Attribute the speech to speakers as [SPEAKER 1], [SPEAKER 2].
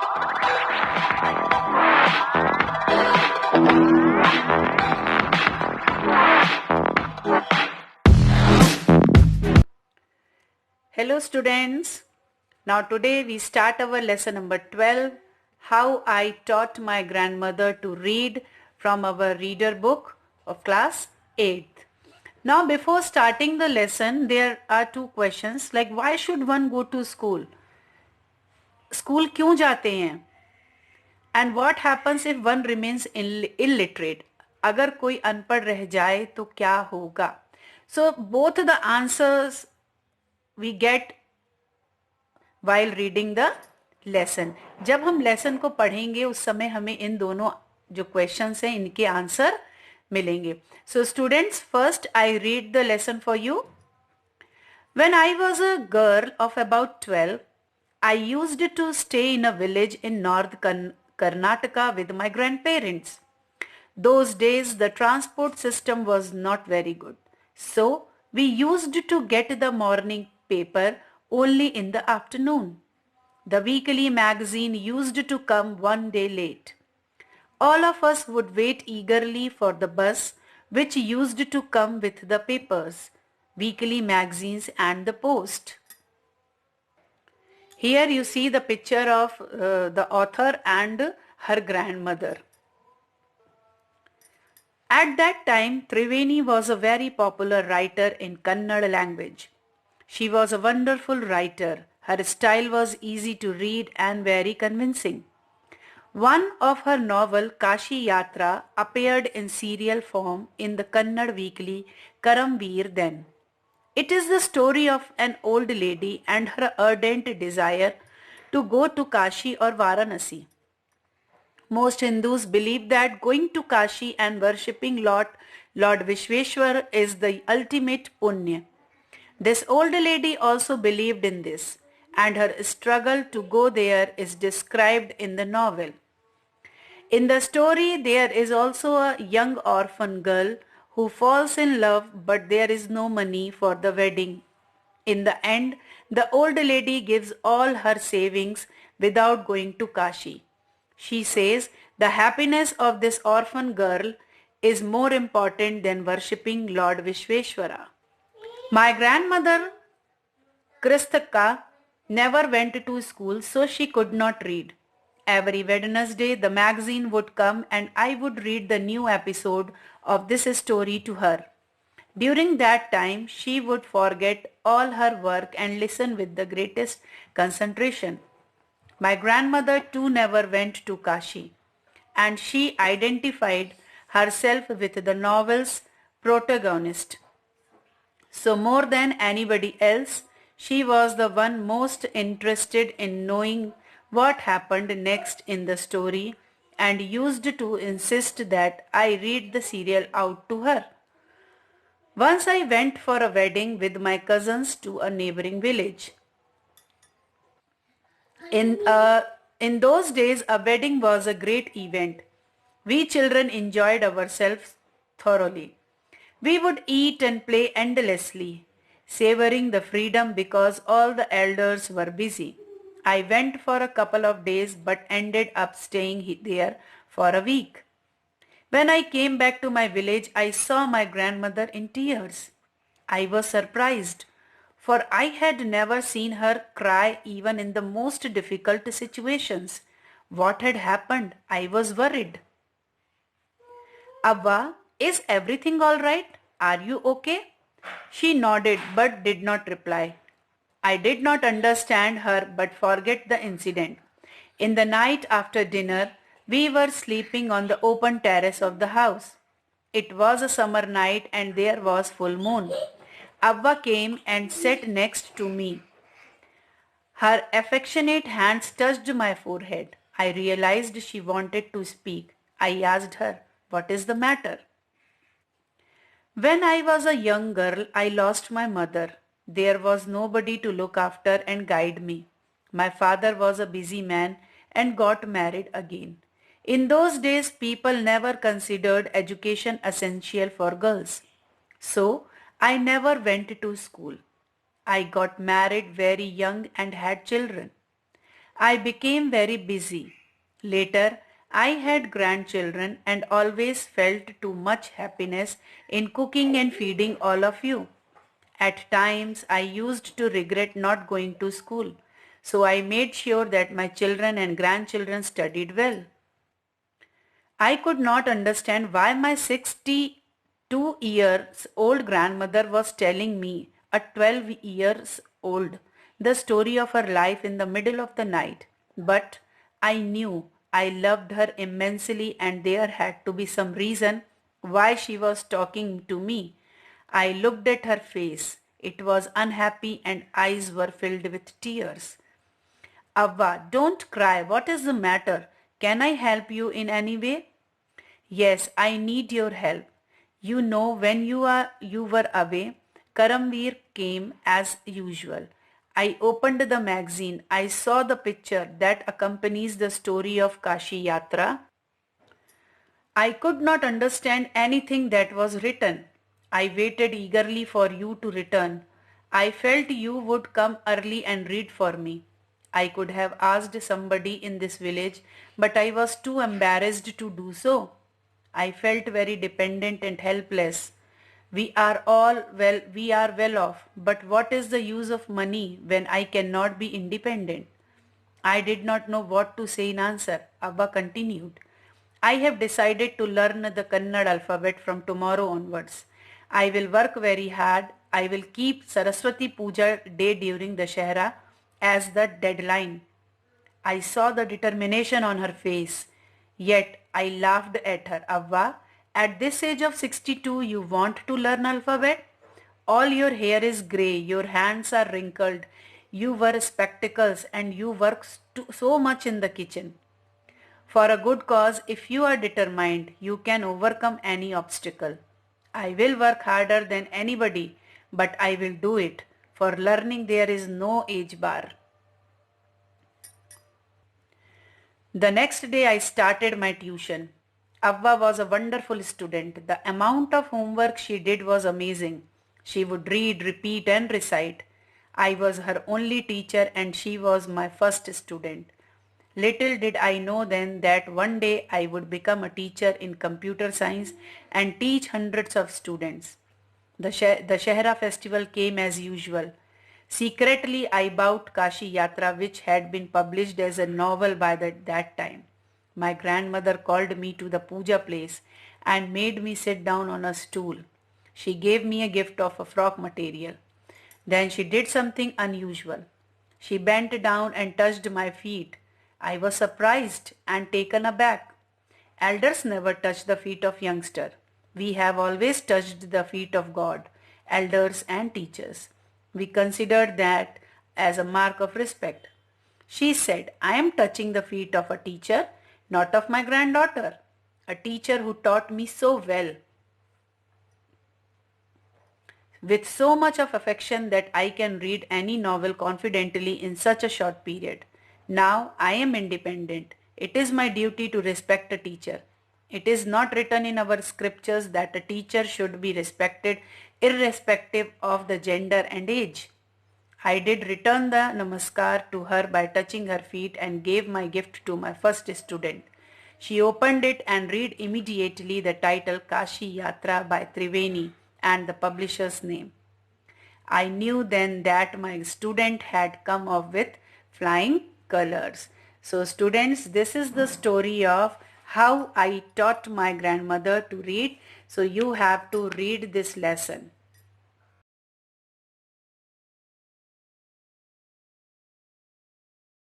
[SPEAKER 1] Hello students. Now today we start our lesson number 12, How I Taught My Grandmother to Read, from our reader book of class 8th. Now before starting the lesson, there are two questions like why should one go to school? School क्यों जाते हैं? And what happens if one remains illiterate? अगर कोई अनपढ़ रह जाए तो क्या होगा? So both the answers we get while reading the lesson. जब हम lesson को पढ़ेंगे उस समय हमें इन दोनों जो questions हैं इनके answer मिलेंगे. So students, first I read the lesson for you. When I was a girl of about 12, I used to stay in a village in North Karnataka with my grandparents. Those days the transport system was not very good. So we used to get the morning paper only in the afternoon. The weekly magazine used to come one day late. All of us would wait eagerly for the bus which used to come with the papers, weekly magazines and the post. Here you see the picture of the author and her grandmother. At that time, Triveni was a very popular writer in Kannada language. She was a wonderful writer. Her style was easy to read and very convincing. One of her novel, Kashi Yatra, appeared in serial form in the Kannada weekly Karamveer then. It is the story of an old lady and her ardent desire to go to Kashi or Varanasi. Most Hindus believe that going to Kashi and worshipping Lord Vishweshwar is the ultimate punya. This old lady also believed in this, and her struggle to go there is described in the novel. In the story, there is also a young orphan girl who falls in love, but there is no money for the wedding. In the end, the old lady gives all her savings without going to Kashi. She says the happiness of this orphan girl is more important than worshipping Lord Vishweshwara. My grandmother, Kristaka, never went to school, so she could not read. Every Wednesday, the magazine would come and I would read the new episode of this story to her. During that time, she would forget all her work and listen with the greatest concentration. My grandmother too never went to Kashi, and she identified herself with the novel's protagonist. So more than anybody else, she was the one most interested in knowing what happened next in the story and used to insist that I read the serial out to her. Once I went for a wedding with my cousins to a neighboring village. In those days, a wedding was a great event. We children enjoyed ourselves thoroughly. We would eat and play endlessly, savoring the freedom because all the elders were busy. I went for a couple of days but ended up staying there for a week. When I came back to my village, I saw my grandmother in tears. I was surprised, for I had never seen her cry even in the most difficult situations. What had happened? I was worried. Abba, is everything all right? Are you okay? She nodded but did not reply. I did not understand her but forget the incident. In the night after dinner, we were sleeping on the open terrace of the house. It was a summer night and there was full moon. Avva came and sat next to me. Her affectionate hands touched my forehead. I realized she wanted to speak. I asked her, "What is the matter?" When I was a young girl, I lost my mother. There was nobody to look after and guide me. My father was a busy man and got married again. In those days, people never considered education essential for girls. So, I never went to school. I got married very young and had children. I became very busy. Later, I had grandchildren and always felt too much happiness in cooking and feeding all of you. At times, I used to regret not going to school, so I made sure that my children and grandchildren studied well. I could not understand why my 62 years old grandmother was telling me, a 12 years old, the story of her life in the middle of the night. But I knew I loved her immensely and there had to be some reason why she was talking to me. I looked at her face. It was unhappy and eyes were filled with tears. Avva, don't cry. What is the matter? Can I help you in any way? Yes, I need your help. You know, when you were away, Karamveer came as usual. I opened the magazine. I saw the picture that accompanies the story of Kashi Yatra. I could not understand anything that was written. I waited eagerly for you to return. I felt you would come early and read for me. I could have asked somebody in this village, but I was too embarrassed to do so. I felt very dependent and helpless. We are well off, but what is the use of money when I cannot be independent? I did not know what to say in answer. Abba continued. I have decided to learn the Kannada alphabet from tomorrow onwards. I will work very hard. I will keep Saraswati Puja day during the Shahra as the deadline. I saw the determination on her face. Yet I laughed at her. Avva, at this age of 62 you want to learn alphabet? All your hair is grey, your hands are wrinkled, you wear spectacles and you work so much in the kitchen. For a good cause, if you are determined, you can overcome any obstacle. I will work harder than anybody, but I will do it. For learning there is no age bar. The next day I started my tuition. Avva was a wonderful student. The amount of homework she did was amazing. She would read, repeat and recite. I was her only teacher and she was my first student. Little did I know then that one day I would become a teacher in computer science and teach hundreds of students. The Shahra festival came as usual. Secretly, I bought Kashi Yatra, which had been published as a novel by that time. My grandmother called me to the puja place and made me sit down on a stool. She gave me a gift of a frock material. Then she did something unusual. She bent down and touched my feet. I was surprised and taken aback. Elders never touch the feet of youngster. We have always touched the feet of God, elders and teachers. We considered that as a mark of respect. She said, I am touching the feet of a teacher, not of my granddaughter, a teacher who taught me so well, with so much of affection that I can read any novel confidently in such a short period. Now I am independent. It is my duty to respect a teacher. It is not written in our scriptures that a teacher should be respected irrespective of the gender and age. I did return the namaskar to her by touching her feet and gave my gift to my first student. She opened it and read immediately the title Kashi Yatra by Triveni and the publisher's name. I knew then that my student had come up with flying colors. So students, this is the story of how I taught my grandmother to read. So you have to read this lesson.